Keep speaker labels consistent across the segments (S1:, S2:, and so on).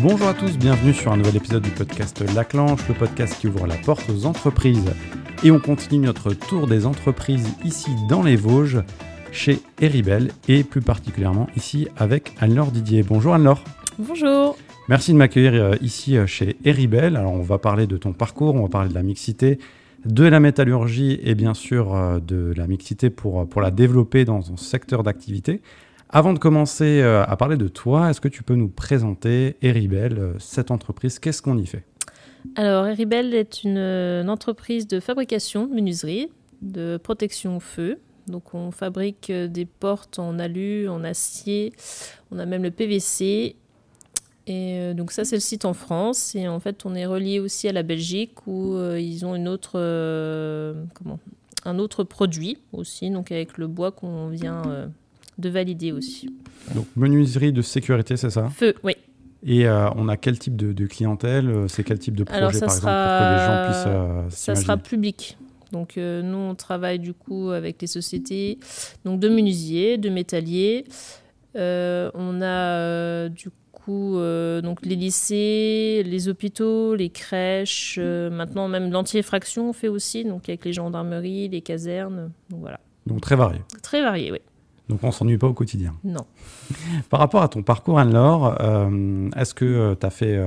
S1: Bonjour à tous, bienvenue sur un nouvel épisode du podcast La Clanche, le podcast qui ouvre la porte aux entreprises. Et on continue notre tour des entreprises ici dans les Vosges, chez Heribel, et plus particulièrement ici avec Anne-Laure Didier. Bonjour Anne-Laure.
S2: Bonjour.
S1: Merci de m'accueillir ici chez Heribel. Alors on va parler de ton parcours, on va parler de la mixité, de la métallurgie et bien sûr de la mixité pour la développer dans son secteur d'activité. Avant de commencer à parler de toi, est-ce que tu peux nous présenter Heribel, cette entreprise, qu'est-ce qu'on y fait ?
S2: Alors Heribel est une entreprise de fabrication de menuiserie, de protection au feu. Donc on fabrique des portes en alu, en acier, on a même le PVC. Et donc ça c'est le site en France. Et en fait on est relié aussi à la Belgique où ils ont un autre produit aussi, donc avec le bois qu'on vient de valider aussi.
S1: Donc menuiserie de sécurité, c'est ça ?
S2: Feu, oui.
S1: Et on a quel type de clientèle ? C'est quel type de projet,
S2: Alors,
S1: par exemple, pour que les gens puissent
S2: ça
S1: s'imaginer ?
S2: sera public. Donc, nous, on travaille du coup avec les sociétés donc, de menuisiers, de métalliers. On a du coup donc les lycées, les hôpitaux, les crèches. Maintenant, même l'anti-effraction, on fait aussi, donc avec les gendarmeries, les casernes. Donc, voilà.
S1: Donc très varié.
S2: Très varié, oui.
S1: Donc on ne s'ennuie pas au quotidien.
S2: Non.
S1: Par rapport à ton parcours, Anne-Laure, est-ce que tu as fait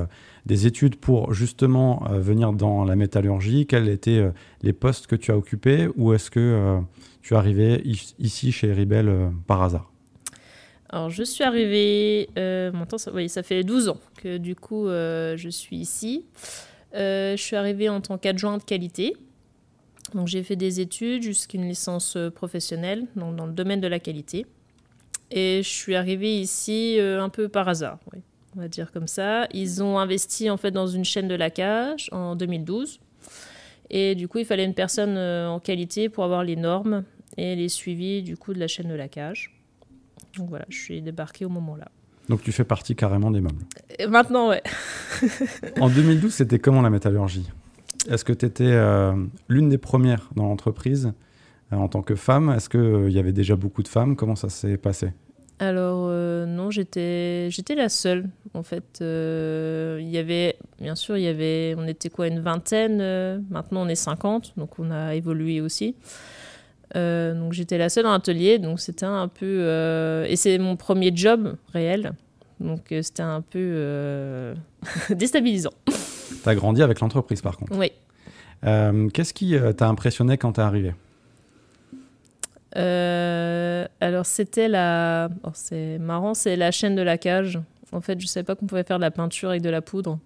S1: des études pour justement venir dans la métallurgie ? Quels étaient les postes que tu as occupés ? Ou est-ce que tu es arrivé ici chez Heribel par hasard ?
S2: Alors, je suis arrivée... maintenant, ça fait 12 ans que du coup, je suis ici. Je suis arrivée en tant qu'adjointe qualité. Donc, j'ai fait des études jusqu'à une licence professionnelle donc dans le domaine de la qualité. Et je suis arrivée ici un peu par hasard, oui, on va dire comme ça. Ils ont investi en fait dans une chaîne de laquage en 2012. Et du coup, il fallait une personne en qualité pour avoir les normes et les suivis du coup de la chaîne de laquage. Donc voilà, je suis débarquée au moment-là.
S1: Donc tu fais partie carrément des meubles.
S2: Et maintenant, ouais.
S1: En 2012, c'était comment la métallurgie ? Est-ce que tu étais l'une des premières dans l'entreprise en tant que femme ? Est-ce qu'il y avait déjà beaucoup de femmes ? Comment ça s'est passé ?
S2: Alors non, j'étais la seule. En fait, on était quoi, une vingtaine. Maintenant, on est 50, donc on a évolué aussi. Donc j'étais la seule dans l'atelier, donc c'était un peu... et c'est mon premier job réel, donc c'était un peu déstabilisant.
S1: T'as grandi avec l'entreprise, par contre.
S2: Oui.
S1: Qu'est-ce qui t'a impressionné quand t'es arrivé ?
S2: Alors c'était c'est marrant, c'est la chaîne de laquage. En fait, je savais pas qu'on pouvait faire de la peinture avec de la poudre.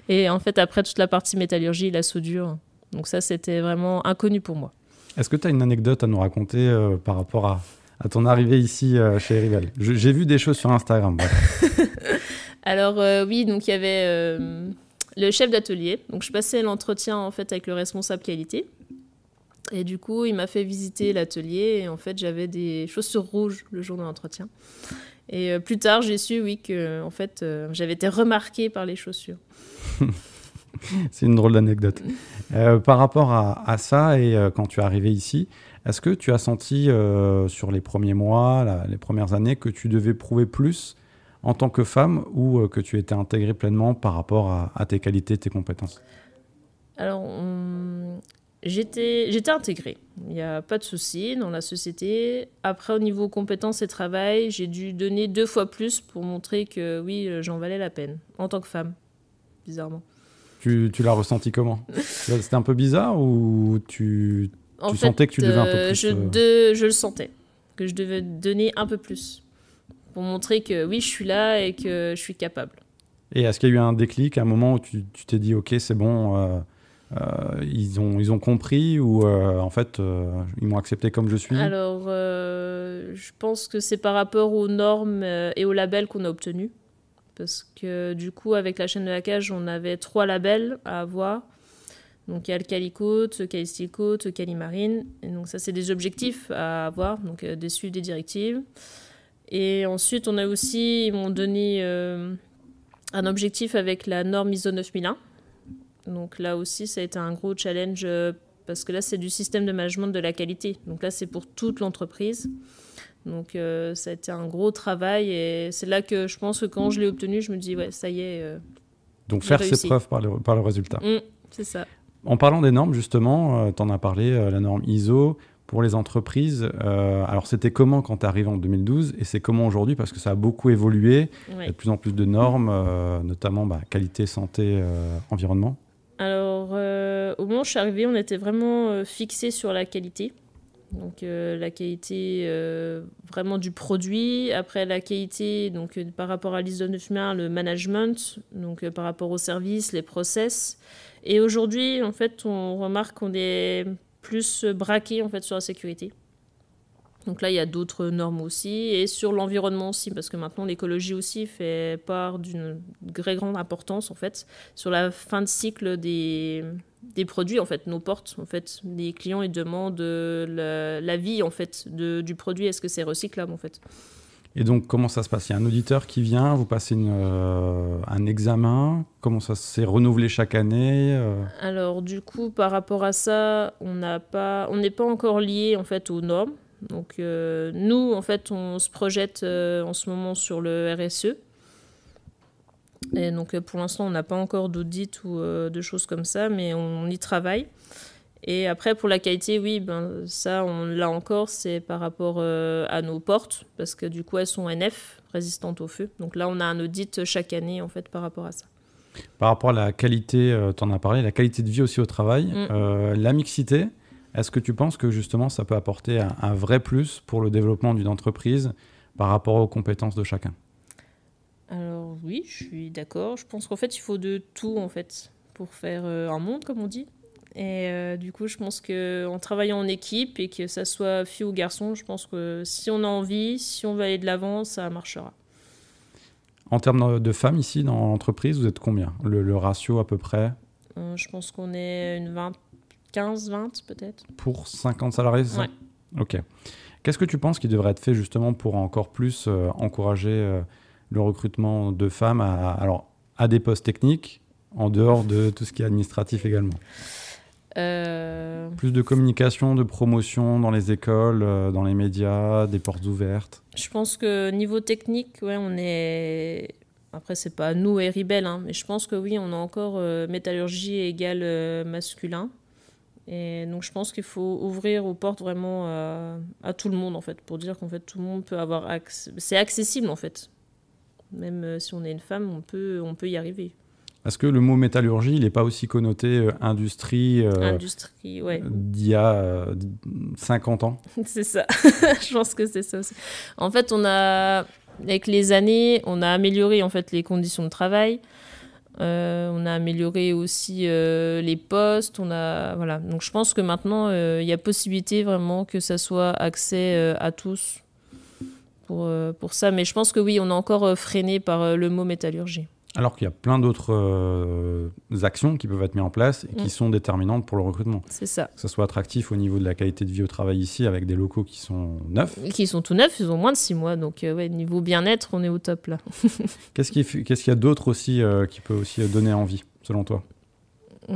S2: Et en fait, après toute la partie métallurgie, la soudure. Donc ça, c'était vraiment inconnu pour moi.
S1: Est-ce que tu as une anecdote à nous raconter par rapport à ton arrivée ici chez Heribel ? J'ai vu des choses sur Instagram.
S2: Alors oui, donc il y avait le chef d'atelier. Donc je passais l'entretien en fait avec le responsable qualité. Et du coup, il m'a fait visiter l'atelier. Et en fait, j'avais des chaussures rouges le jour de l'entretien. Et plus tard, j'ai su, oui, que en fait, j'avais été remarquée par les chaussures.
S1: C'est une drôle d'anecdote. Par rapport à ça et quand tu es arrivé ici, est-ce que tu as senti sur les premiers mois, les premières années, que tu devais prouver plus en tant que femme ou que tu étais intégrée pleinement par rapport à tes qualités, tes compétences ?
S2: Alors, j'étais intégrée. Il n'y a pas de souci dans la société. Après, au niveau compétences et travail, j'ai dû donner 2 fois plus pour montrer que oui, j'en valais la peine en tant que femme, bizarrement.
S1: Tu l'as ressenti comment ? C'était un peu bizarre ou tu sentais que tu devais un peu plus
S2: je le sentais, que je devais donner un peu plus pour montrer que oui, je suis là et que je suis capable.
S1: Et est-ce qu'il y a eu un déclic, un moment où tu t'es dit « Ok, c'est bon, ils ont compris » ou en fait, ils m'ont accepté comme je suis ?
S2: Alors, je pense que c'est par rapport aux normes et aux labels qu'on a obtenus. Parce que du coup, avec la chaîne de laquage, on avait 3 labels à avoir. Donc il y a le Calicote, le Calistylcote, le Calimarine. Et donc ça, c'est des objectifs à avoir, donc des suivis des directives. Et ensuite, ils m'ont donné un objectif avec la norme ISO 9001. Donc là aussi, ça a été un gros challenge parce que là, c'est du système de management de la qualité. Donc là, c'est pour toute l'entreprise. Donc ça a été un gros travail et c'est là que je pense que quand je l'ai obtenu, je me dis, ouais, ça y est.
S1: Donc faire ses preuves par le résultat.
S2: C'est ça.
S1: En parlant des normes, justement, tu en as parlé, la norme ISO pour les entreprises. Alors, c'était comment quand tu es arrivé en 2012 et c'est comment aujourd'hui parce que ça a beaucoup évolué. Il y a de plus en plus de normes, notamment qualité, santé, environnement.
S2: Alors, au moment où je suis arrivée, on était vraiment fixé sur la qualité. Donc, la qualité vraiment du produit. Après, la qualité donc, par rapport à l'ISO 9001, le management. Donc, par rapport aux services, les process. Et aujourd'hui, en fait, on remarque qu'on est plus braqué en fait, sur la sécurité. Donc là, il y a d'autres normes aussi. Et sur l'environnement aussi, parce que maintenant, l'écologie aussi fait part d'une très grande importance, en fait, sur la fin de cycle des produits, en fait, nos portes. En fait, les clients, ils demandent la vie, en fait, du produit. Est-ce que c'est recyclable, en fait?
S1: Et donc, comment ça se passe? Il y a un auditeur qui vient, vous passez un examen. Comment ça s'est renouvelé chaque année?
S2: Alors, du coup, par rapport à ça, on n'est pas encore lié, en fait, aux normes. Donc, nous, en fait, on se projette en ce moment sur le RSE. Et donc, pour l'instant, on n'a pas encore d'audit ou de choses comme ça, mais on y travaille. Et après, pour la qualité, oui, ça, on l'a encore, c'est par rapport à nos portes, parce que du coup, elles sont NF, résistantes au feu. Donc là, on a un audit chaque année, en fait, par rapport à ça.
S1: Par rapport à la qualité, tu en as parlé, la qualité de vie aussi au travail, la mixité, est-ce que tu penses que justement, ça peut apporter un vrai plus pour le développement d'une entreprise par rapport aux compétences de chacun?
S2: Alors oui, je suis d'accord. Je pense qu'en fait, il faut de tout, en fait, pour faire un monde, comme on dit. Et du coup, je pense qu'en travaillant en équipe et que ça soit fille ou garçon, je pense que si on a envie, si on veut aller de l'avant, ça marchera.
S1: En termes de femmes ici dans l'entreprise, vous êtes combien? Le ratio à peu près?
S2: Je pense qu'on est une 15-20 peut-être.
S1: Pour 50 salariés, c'est ça?
S2: Ouais.
S1: Ok. Qu'est-ce que tu penses qui devrait être fait justement pour encore plus encourager le recrutement de femmes à des postes techniques, en dehors de tout ce qui est administratif également? Plus de communication, de promotion dans les écoles, dans les médias, des portes ouvertes.
S2: Je pense que niveau technique, ouais, on est... Après, c'est pas nous et Ribel, mais je pense que oui, on a encore métallurgie égale masculin. Et donc, je pense qu'il faut ouvrir aux portes vraiment à tout le monde, en fait, pour dire qu'en fait, tout le monde peut avoir accès. C'est accessible, en fait. Même si on est une femme, on peut y arriver.
S1: Est-ce que le mot métallurgie, il n'est pas aussi connoté industrie,
S2: ouais.
S1: d'il y a 50 ans?
S2: C'est ça. Je pense que c'est ça aussi. En fait, avec les années, on a amélioré en fait, les conditions de travail. On a amélioré aussi les postes. Voilà. Donc, je pense que maintenant, il y a possibilité vraiment que ça soit accès à tous pour ça. Mais je pense que oui, on est encore freiné par le mot métallurgie.
S1: Alors qu'il y a plein d'autres actions qui peuvent être mises en place et qui sont déterminantes pour le recrutement.
S2: C'est ça.
S1: Que ça soit attractif au niveau de la qualité de vie au travail ici, avec des locaux qui sont neufs.
S2: Qui sont tout neufs, ils ont moins de 6 mois. Donc, ouais, niveau bien-être, on est au top là.
S1: Qu'est-ce qu'il y a d'autre aussi qui peut aussi donner envie, selon toi?
S2: Je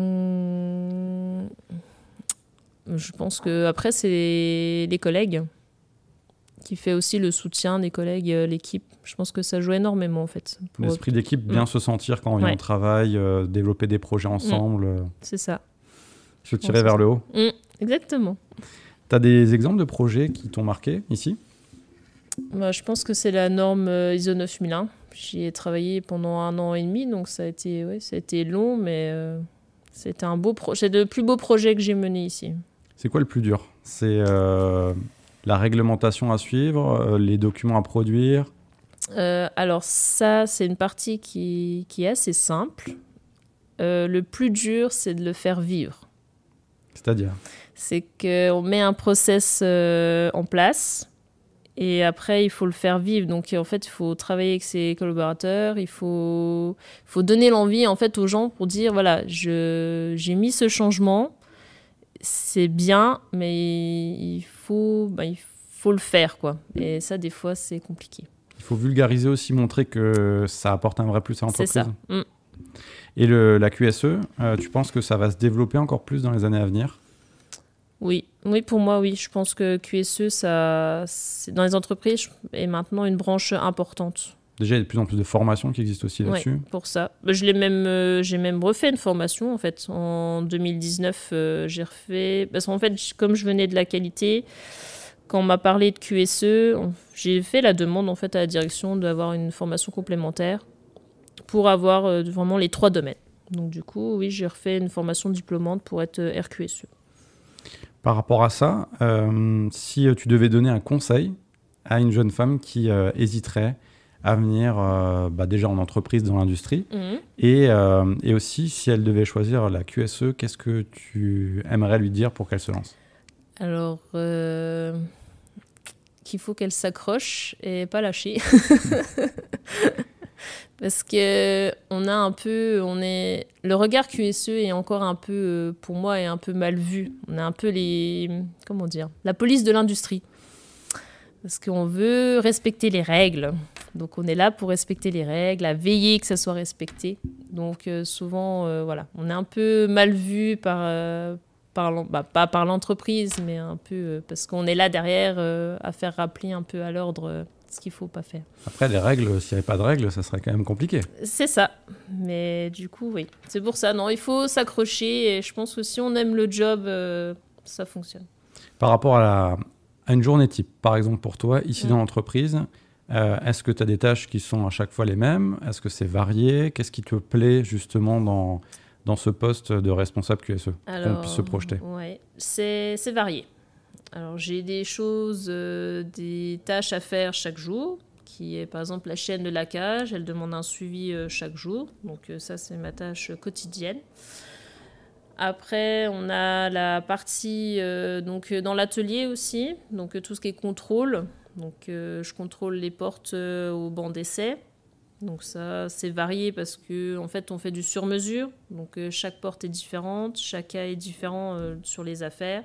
S2: pense qu'après, c'est les collègues qui fait aussi le soutien des collègues, l'équipe. Je pense que ça joue énormément, en fait.
S1: L'esprit d'équipe, bien se sentir quand on vient au travail, développer des projets ensemble.
S2: C'est ça.
S1: Se tirer vers le haut.
S2: Exactement.
S1: Tu as des exemples de projets qui t'ont marqué ici?
S2: Je pense que c'est la norme ISO 9001. J'y ai travaillé pendant 1 an et demi, donc ça a été long, mais c'était un beau projet. C'est le plus beau projet que j'ai mené ici. C'est
S1: quoi le plus dur? C'est la réglementation à suivre, les documents à produire?
S2: Alors ça, c'est une partie qui est assez simple. Le plus dur, c'est de le faire vivre.
S1: C'est-à-dire?
S2: C'est qu'on met un process en place et après, il faut le faire vivre. Donc, en fait, il faut travailler avec ses collaborateurs. Il faut donner l'envie en fait, aux gens pour dire, voilà, j'ai mis ce changement. C'est bien, mais il faut le faire, quoi. Et ça, des fois, c'est compliqué.
S1: Il faut vulgariser aussi, montrer que ça apporte un vrai plus à l'entreprise.
S2: C'est ça.
S1: Et la QSE, tu penses que ça va se développer encore plus dans les années à venir?
S2: Oui, oui, pour moi, oui. Je pense que QSE, dans les entreprises, est maintenant une branche importante.
S1: Déjà, il y a de plus en plus de formations qui existent aussi là-dessus.
S2: Ouais, pour ça. J'ai même refait une formation, en fait. En 2019, j'ai refait... Parce qu'en fait, comme je venais de la qualité, quand on m'a parlé de QSE, j'ai fait la demande, en fait, à la direction d'avoir une formation complémentaire pour avoir vraiment les 3 domaines. Donc, du coup, oui, j'ai refait une formation diplômante pour être RQSE.
S1: Par rapport à ça, si tu devais donner un conseil à une jeune femme qui hésiterait à venir déjà en entreprise dans l'industrie, et aussi si elle devait choisir la QSE, qu'est-ce que tu aimerais lui dire pour qu'elle se lance? Alors,
S2: qu'il faut qu'elle s'accroche et pas lâcher. Parce que le regard QSE est encore un peu, pour moi, est un peu mal vu. On est un peu la police de l'industrie. Parce qu'on veut respecter les règles. Donc, on est là pour respecter les règles, à veiller que ça soit respecté. Donc, souvent, on est un peu mal vu pas par l'entreprise, mais un peu parce qu'on est là derrière à faire rappeler un peu à l'ordre ce qu'il ne faut pas faire.
S1: Après, les règles, s'il n'y avait pas de règles, ça serait quand même compliqué.
S2: C'est ça. Mais du coup, oui. C'est pour ça. Non, il faut s'accrocher. Et je pense que si on aime le job, ça fonctionne.
S1: Par rapport à une journée type, par exemple pour toi, ici dans l'entreprise, est-ce que tu as des tâches qui sont à chaque fois les mêmes? Est-ce que c'est varié? Qu'est-ce qui te plaît justement dans ce poste de responsable QSE, qu'on puisse se projeter?
S2: Ouais, c'est varié. Alors, j'ai des tâches à faire chaque jour, qui est par exemple la chaîne de laquage. Elle demande un suivi chaque jour. Donc, ça, c'est ma tâche quotidienne. Après, on a la partie dans l'atelier aussi, donc tout ce qui est contrôle. Donc, je contrôle les portes au banc d'essai. Donc ça, c'est varié parce qu'en fait, on fait du sur-mesure. Donc chaque porte est différente, chaque cas est différent sur les affaires.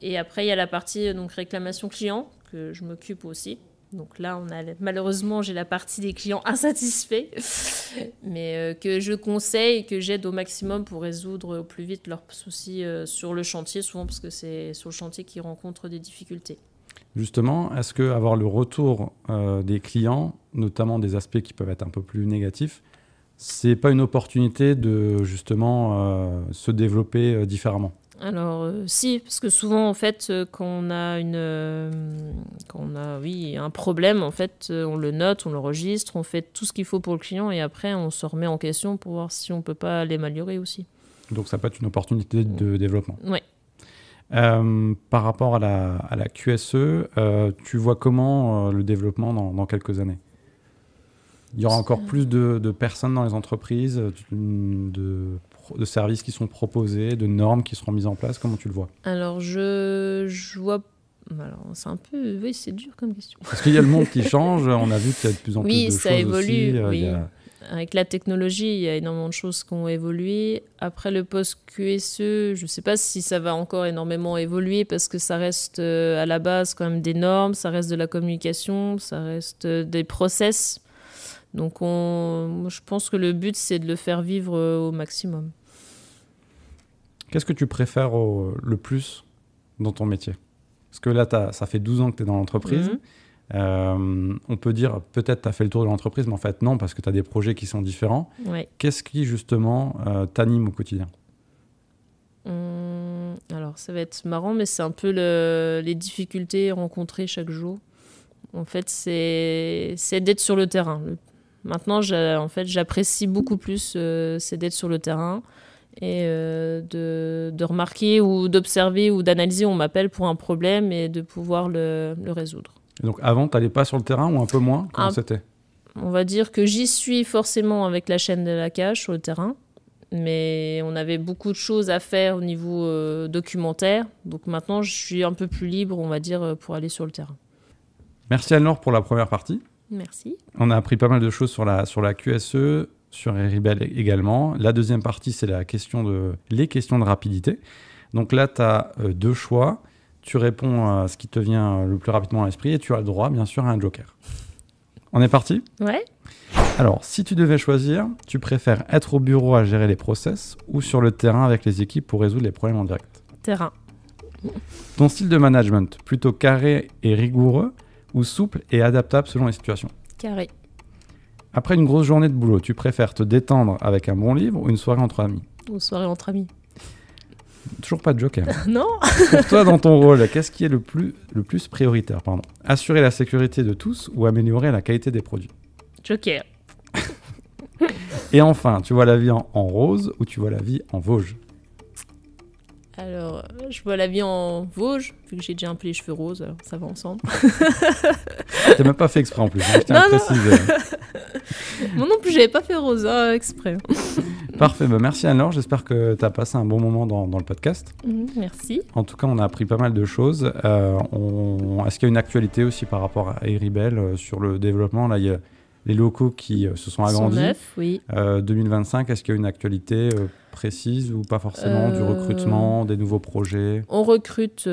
S2: Et après, il y a la partie réclamation client que je m'occupe aussi. Donc là, malheureusement, j'ai la partie des clients insatisfaits, mais que je conseille et que j'aide au maximum pour résoudre au plus vite leurs soucis sur le chantier, souvent parce que c'est sur le chantier qu'ils rencontrent des difficultés.
S1: Justement, est-ce qu'avoir le retour des clients, notamment des aspects qui peuvent être un peu plus négatifs, c'est pas une opportunité de justement se développer différemment?
S2: Alors si, parce que souvent en fait quand on a un problème, en fait on le note, on l'enregistre, on fait tout ce qu'il faut pour le client et après on se remet en question pour voir si on peut pas l'améliorer aussi.
S1: Donc ça peut être une opportunité de développement.
S2: Oui.
S1: Par rapport à la QSE, tu vois comment le développement dans quelques années? Il y aura encore plus de personnes dans les entreprises, de services qui sont proposés, de normes qui seront mises en place. Comment tu le vois?
S2: Alors, je vois... Alors, c'est un peu... Oui, c'est dur comme question.
S1: Parce qu'il y a le monde qui change. On a vu qu'il y a de plus en plus de choses aussi.
S2: Oui, ça évolue. Oui. Avec la technologie, il y a énormément de choses qui ont évolué. Après le post-QSE, je ne sais pas si ça va encore énormément évoluer parce que ça reste à la base quand même des normes, ça reste de la communication, ça reste des process. Donc je pense que le but, c'est de le faire vivre au maximum.
S1: Qu'est-ce que tu préfères le plus dans ton métier? Parce que là, ça fait 12 ans que tu es dans l'entreprise. On peut dire, peut-être tu as fait le tour de l'entreprise, mais en fait non, parce que tu as des projets qui sont différents.
S2: Ouais.
S1: Qu'est-ce qui, justement, t'anime au quotidien?
S2: Alors, ça va être marrant, mais c'est un peu les difficultés rencontrées chaque jour. En fait, c'est d'être sur le terrain. Maintenant, j'apprécie beaucoup plus c'est d'être sur le terrain et de remarquer ou d'observer ou d'analyser. On m'appelle pour un problème et de pouvoir le résoudre.
S1: Et donc avant, tu n'allais pas sur le terrain ou un peu moins? Comment c'était?
S2: On va dire que j'y suis forcément avec la chaîne de laquage sur le terrain, mais on avait beaucoup de choses à faire au niveau documentaire. Donc maintenant, je suis un peu plus libre, on va dire, pour aller sur le terrain.
S1: Merci Anne-Laure pour la première partie.
S2: Merci.
S1: On a appris pas mal de choses sur la QSE, sur Eribel également. La deuxième partie, c'est les questions de rapidité. Donc là, tu as 2 choix. Tu réponds à ce qui te vient le plus rapidement à l'esprit et tu as le droit, bien sûr, à un joker. On est parti?
S2: Ouais.
S1: Alors, si tu devais choisir, tu préfères être au bureau à gérer les process ou sur le terrain avec les équipes pour résoudre les problèmes en direct?
S2: Terrain.
S1: Ton style de management, plutôt carré et rigoureux ou souple et adaptable selon les situations?
S2: Carré.
S1: Après une grosse journée de boulot, tu préfères te détendre avec un bon livre ou une soirée entre amis?
S2: Ou soirée entre amis.
S1: Toujours pas de joker.
S2: Non.
S1: Pour toi, dans ton rôle, qu'est-ce qui est le plus prioritaire, pardon? Assurer la sécurité de tous ou améliorer la qualité des produits?
S2: Joker.
S1: Et enfin, tu vois la vie en rose ou tu vois la vie en Vosges?
S2: Alors, je vois la vie en Vosges, vu que j'ai déjà un peu les cheveux roses, alors ça va ensemble.
S1: T'as même pas fait exprès en plus, hein, je tiens à préciser.
S2: Moi non plus, j'avais pas fait rose exprès.
S1: Parfait, bah merci Anne-Laure, j'espère que tu as passé un bon moment dans le podcast.
S2: Merci.
S1: En tout cas, on a appris pas mal de choses. Est-ce qu'il y a une actualité aussi par rapport à Eribel sur le développement? Là, il y a les locaux qui se sont agrandis.
S2: Sont neufs, oui.
S1: 2025, est-ce qu'il y a une actualité précise ou pas forcément, du recrutement, des nouveaux projets?
S2: On recrute.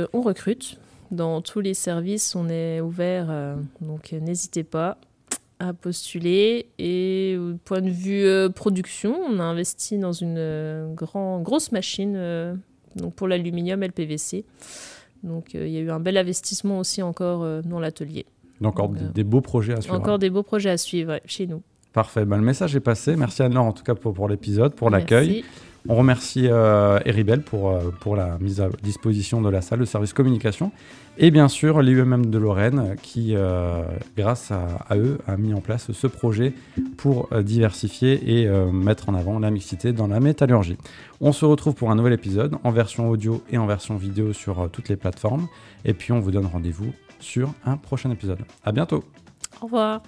S2: Dans tous les services, on est ouvert, donc n'hésitez pas à postuler. Et au point de vue production, on a investi dans une grosse machine donc pour l'aluminium et le PVC. Donc il y a eu un bel investissement aussi encore dans l'atelier.
S1: Donc encore des beaux projets à suivre.
S2: Encore des beaux projets à suivre chez nous.
S1: Parfait, le message est passé. Merci Anne-Laure en tout cas pour l'épisode, pour l'accueil.
S2: Merci.
S1: On remercie Eribel pour la mise à disposition de la salle, le service communication. Et bien sûr, l'IUMM de Lorraine qui, grâce à eux, a mis en place ce projet pour diversifier et mettre en avant la mixité dans la métallurgie. On se retrouve pour un nouvel épisode en version audio et en version vidéo sur toutes les plateformes. Et puis, on vous donne rendez-vous sur un prochain épisode. À bientôt.
S2: Au revoir.